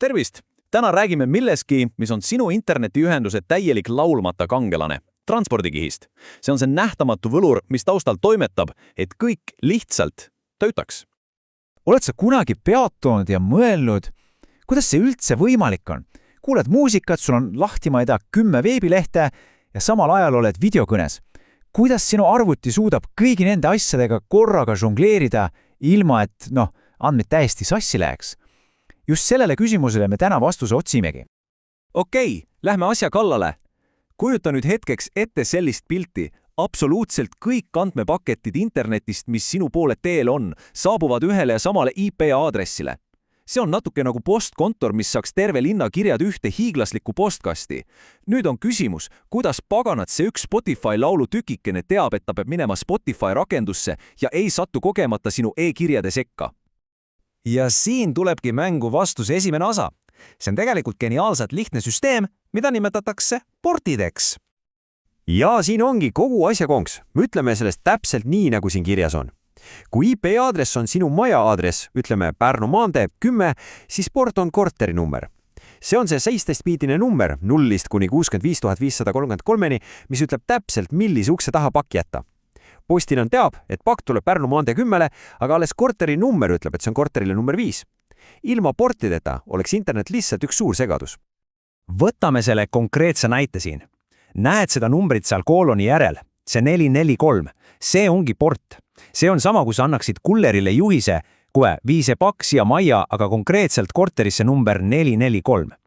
Tervist! Täna räägime milleski, mis on sinu internetiühenduse täielik laulmata kangelane, transpordikihist. See on see nähtamatu võlur, mis taustal toimetab, et kõik lihtsalt töötaks. Oled sa kunagi peatunud ja mõelnud, kuidas see üldse võimalik on? Kuuled muusikat, sul on lahti, 10 veebilehte ja samal ajal oled videokõnes. Kuidas sinu arvuti suudab kõigi nende asjadega korraga žongleerida, ilma et, andmed täiesti sassi läheks? Just sellele küsimusele me täna vastuse otsimegi. Okei, lähme asja kallale. Kujuta nüüd hetkeks ette sellist pilti. Absoluutselt kõik andmepaketid internetist, mis sinu poole teel on, saabuvad ühele ja samale IP-aadressile. See on natuke nagu postkontor, mis saaks terve linna kirjad ühte hiiglaslikku postkasti. Nüüd on küsimus, kuidas paganat see üks Spotify laulu tükikene teab, et ta peab minema Spotify rakendusse ja ei sattu kogemata sinu e-kirjade sekka. Ja siin tulebki mängu vastuse esimene osa. See on tegelikult geniaalselt lihtne süsteem, mida nimetatakse portideks. Ja siin ongi kogu asja konks. Me ütleme sellest täpselt nii, nagu siin kirjas on. Kui IP-aadress on sinu maja aadress, ütleme Pärnu maantee 10, siis port on korteri number. See on see 17-biitine number 0 kuni 65533, mis ütleb täpselt, millise ukse taha pakk jätta. Postil on teab, et pakk tuleb Pärnu maantee 10, aga alles korteri number ütleb, et see on korterile number 5. Ilma portideta oleks internet lihtsalt üks suur segadus. Võtame selle konkreetse näite siin. Näed seda numbrit seal kooloni järel. See 443. See ongi port. See on sama, kui sa annaksid kullerile juhise, kohe vii see pakk siia majja, aga konkreetselt korterisse number 443.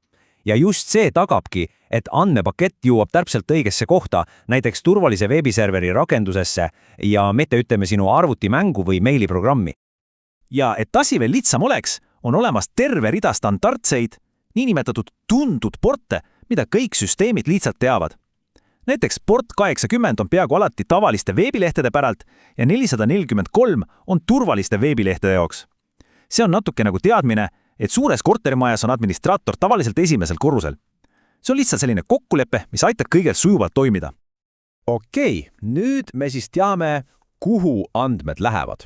Ja just see tagabki, et andmepakett jõuab täpselt õigesse kohta, näiteks turvalise veebiserveri rakendusesse ja mitte ütleme sinu arvutimängu või meiliprogrammi. Ja et asi veel lihtsam oleks, on olemas terve rida standardseid, niinimetatud tuntud porte, mida kõik süsteemid lihtsalt teavad. Näiteks port 80 on peaaegu alati tavaliste veebilehtede päralt ja 443 on turvaliste veebilehtede jaoks. See on natuke nagu teadmine, et suures korterimajas on administraator tavaliselt esimesel korrusel. See on lihtsalt selline kokkulepe, mis aitab kõigel sujuvalt toimida. Okei, nüüd me siis teame, kuhu andmed lähevad.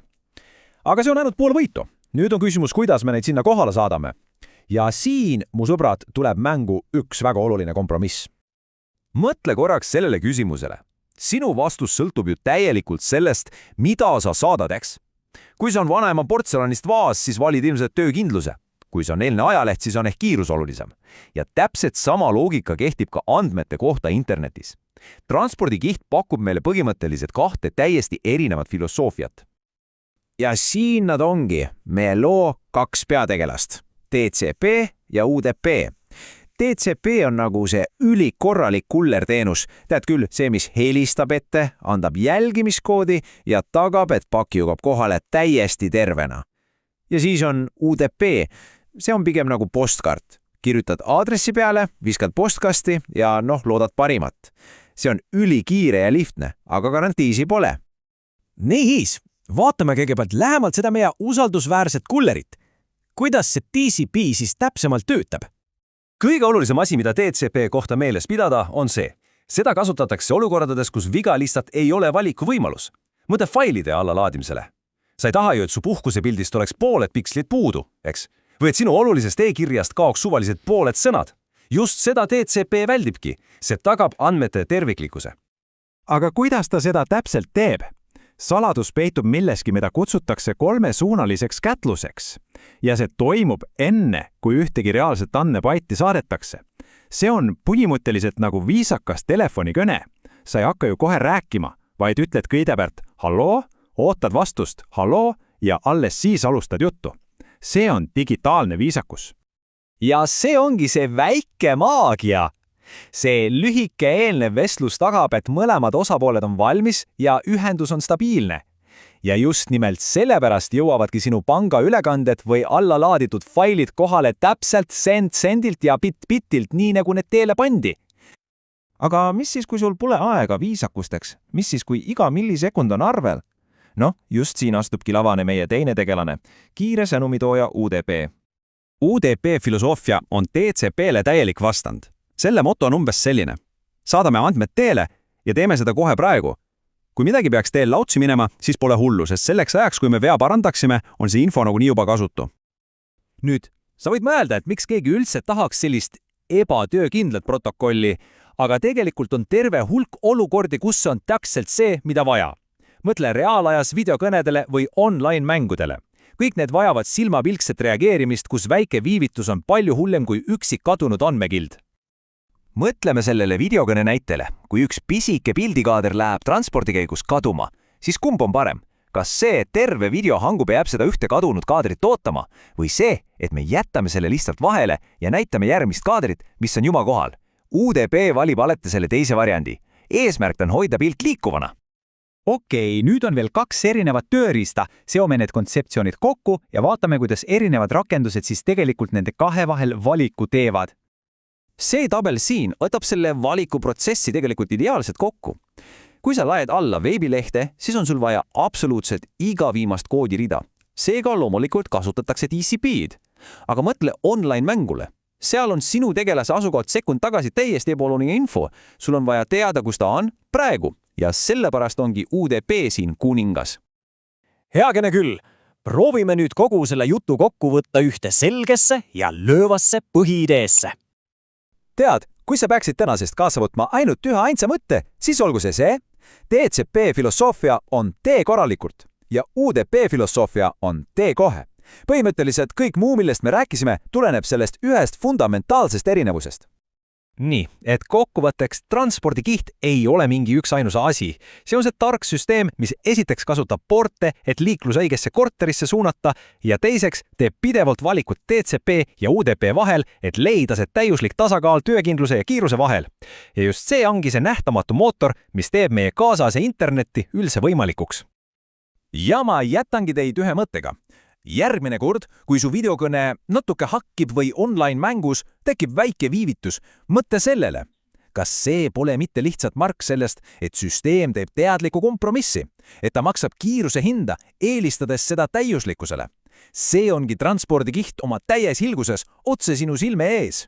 Aga see on ainult pool võitu. Nüüd on küsimus, kuidas me neid sinna kohale saadame. Ja siin, mu sõbrad, tuleb mängu üks väga oluline kompromiss. Mõtle korraks sellele küsimusele. Sinu vastus sõltub ju täielikult sellest, mida sa saadad, eks? Kui see on vanaema portselanist vaas, siis valid ilmselt töökindluse. Kui see on eelne ajaleht, siis on ehk kiirus olulisem. Ja täpselt sama loogika kehtib ka andmete kohta internetis. Transpordikiht pakub meile põhimõtteliselt kahte täiesti erinevat filosoofiat. Ja siin nad ongi, meie loo 2 peategelast, TCP ja UDP. TCP on nagu see ülikorralik kullerteenus, tead küll, see, mis helistab ette, andab jälgimiskoodi ja tagab, et pakk jõuab kohale täiesti tervena. Ja siis on UDP, see on pigem nagu postkart. Kirjutad aadressi peale, viskad postkasti ja loodad parimat. See on ülikiire ja lihtne, aga garantiisi pole. Niis, vaatame kõigepealt lähemalt seda meie usaldusväärset kullerit. Kuidas see TCP siis täpsemalt töötab? Kõige olulisem asi, mida TCP kohta meeles pidada, on see. Seda kasutatakse olukordades, kus viga lihtsalt ei ole valiku võimalus. Mõtle failide allalaadimisele. Sa ei taha ju, et su puhkusepildist oleks pooled pikslid puudu, eks? Või et sinu olulisest e-kirjast kaoks suvalised pooled sõnad. Just seda TCP väldibki. See tagab andmete terviklikkuse. Aga kuidas ta seda täpselt teeb? Saladus peitub milleski, mida kutsutakse 3-suunaliseks kätluseks. Ja see toimub enne, kui ühtegi reaalset andmebaiti saadetakse. See on põhimõtteliselt nagu viisakas telefonikõne. Sa ei hakka ju kohe rääkima, vaid ütled kõigepealt halloo, ootad vastust halloo ja alles siis alustad juttu. See on digitaalne viisakus. Ja see ongi see väike maagia. See lühike eelnev vestlus tagab, et mõlemad osapooled on valmis ja ühendus on stabiilne. Ja just nimelt sellepärast jõuavadki sinu panga ülekanded või allalaaditud failid kohale täpselt sendilt ja bit-bitilt, nii nagu need teele pandi. Aga mis siis, kui sul pole aega viisakusteks? Mis siis, kui iga millisekund on arvel? Just siin astubki lavane meie teine tegelane, kiire sõnumitooja UDP. UDP filosoofia on TCP-le täielik vastand. Selle moto on umbes selline. Saadame andmed teele ja teeme seda kohe praegu. Kui midagi peaks teel lautsi minema, siis pole hullu, sest selleks ajaks, kui me vea parandaksime, on see info nagunii juba kasutu. Nüüd, sa võid mõelda, et miks keegi üldse tahaks sellist ebatöökindlat protokolli, aga tegelikult on terve hulk olukordi, kus on täpselt see, mida vaja. Mõtle reaalajas videokõnedele või online-mängudele. Kõik need vajavad silmapilkset reageerimist, kus väike viivitus on palju hullem kui üksik kadunud andmekild. Mõtleme sellele videokõne näitele. Kui üks pisike pildikaader läheb transpordikäigus kaduma, siis kumb on parem? Kas see, et terve video hangub ja jääb seda ühte kadunud kaadrit ootama, või see, et me jätame selle lihtsalt vahele ja näitame järgmist kaadrit, mis on juba kohal? UDP valib alati selle teise variandi. Eesmärk on hoida pilt liikuvana. Okei, nüüd on veel 2 erinevat tööriista, seome need kontseptsioonid kokku ja vaatame, kuidas erinevad rakendused siis tegelikult nende 2 vahel valiku teevad. See tabel siin võtab selle valikuprotsessi tegelikult ideaalselt kokku. Kui sa laed alla veebilehte, siis on sul vaja absoluutselt iga viimast koodirida. Seega loomulikult kasutatakse TCP-d. Aga mõtle online-mängule. Seal on sinu tegelase asukoht sekund tagasi täiesti ebaoluline info. Sul on vaja teada, kus ta on praegu ja sellepärast ongi UDP siin kuningas. Heakene küll. Proovime nüüd kogu selle jutu kokku võtta ühte selgesse ja löövasse põhiideesse. Tead, kui sa peaksid tänasest kaasa võtma ainult ühe ainsa mõtte, siis olgu see. DCP filosoofia on tee korralikult ja UDP filosoofia on tee kohe. Põhimõtteliselt kõik muu, millest me rääkisime, tuleneb sellest ühest fundamentaalsest erinevusest. Nii, et kokkuvõtteks transpordikiht ei ole mingi üksainus asi. See on see tark süsteem, mis esiteks kasutab porte, et liiklus õigesse korterisse suunata ja teiseks teeb pidevalt valikut DCP ja UDP vahel, et leida see täiuslik tasakaal töökindluse ja kiiruse vahel. Ja just see ongi see nähtamatu mootor, mis teeb meie kaasase internetti üldse võimalikuks. Ja ma jätangi teid ühe mõttega. Järgmine kord, kui su videokõne natuke hakkib või online-mängus tekib väike viivitus, mõtle sellele. Kas see pole mitte lihtsalt mark sellest, et süsteem teeb teadliku kompromissi, et ta maksab kiiruse hinda, eelistades seda täiuslikkusele? See ongi transpordikiht oma täies hilguses otse sinu silme ees.